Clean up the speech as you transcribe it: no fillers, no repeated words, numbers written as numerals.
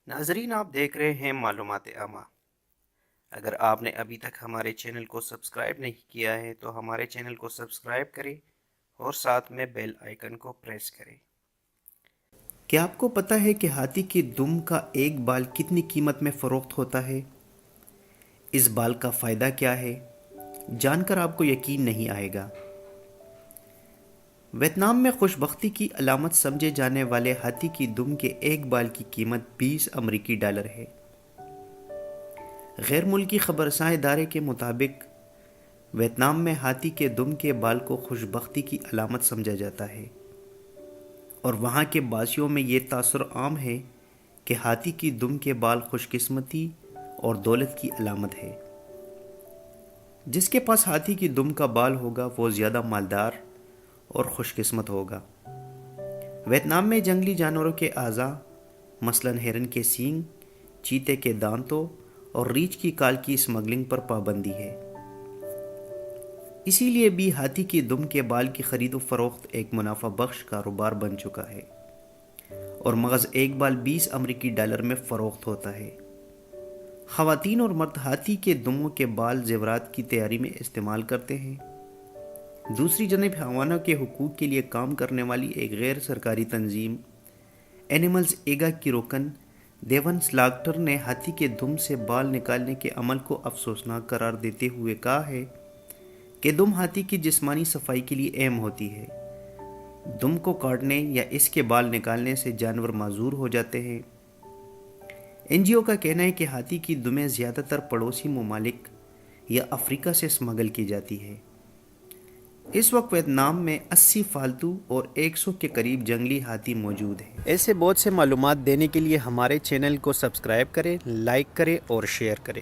ناظرین، آپ دیکھ رہے ہیں معلومات عامہ۔ اگر آپ نے ابھی تک ہمارے چینل کو سبسکرائب نہیں کیا ہے تو ہمارے چینل کو سبسکرائب کریں اور ساتھ میں بیل آئیکن کو پریس کریں۔ کیا آپ کو پتہ ہے کہ ہاتھی کے دم کا ایک بال کتنی قیمت میں فروخت ہوتا ہے؟ اس بال کا فائدہ کیا ہے؟ جان کر آپ کو یقین نہیں آئے گا۔ ویتنام میں خوش بختی کی علامت سمجھے جانے والے ہاتھی کی دم کے ایک بال کی قیمت $20 ہے۔ غیر ملکی خبررساں ادارے کے مطابق ویتنام میں ہاتھی کے دم کے بال کو خوش بختی کی علامت سمجھا جاتا ہے، اور وہاں کے باشیوں میں یہ تاثر عام ہے کہ ہاتھی کی دم کے بال خوش قسمتی اور دولت کی علامت ہے۔ جس کے پاس ہاتھی کی دم کا بال ہوگا وہ زیادہ مالدار اور خوش قسمت ہوگا۔ ویتنام میں جنگلی جانوروں کے اعضاء مثلاً ہرن کے سینگ، چیتے کے دانتوں اور ریچھ کی کال کی اسمگلنگ پر پابندی ہے۔ اسی لیے بھی ہاتھی کی دم کے بال کی خرید و فروخت ایک منافع بخش کاروبار بن چکا ہے، اور مغز ایک بال $20 میں فروخت ہوتا ہے۔ خواتین اور مرد ہاتھی کے دموں کے بال زیورات کی تیاری میں استعمال کرتے ہیں۔ دوسری جانب حیوانوں کے حقوق کے لیے کام کرنے والی ایک غیر سرکاری تنظیم اینیملز ایگا کی رکن دیون سلاگٹر نے ہاتھی کے دم سے بال نکالنے کے عمل کو افسوسناک قرار دیتے ہوئے کہا ہے کہ دم ہاتھی کی جسمانی صفائی کے لیے اہم ہوتی ہے۔ دم کو کاٹنے یا اس کے بال نکالنے سے جانور معذور ہو جاتے ہیں۔ این جی او کا کہنا ہے کہ ہاتھی کی دمیں زیادہ تر پڑوسی ممالک یا افریقہ سے اسمگل کی جاتی ہے۔ اس وقت ویتنام میں 80 پالتو اور 100 کے قریب جنگلی ہاتھی موجود ہیں۔ ایسے بہت سے معلومات دینے کے لیے ہمارے چینل کو سبسکرائب کریں، لائک کریں اور شیئر کریں۔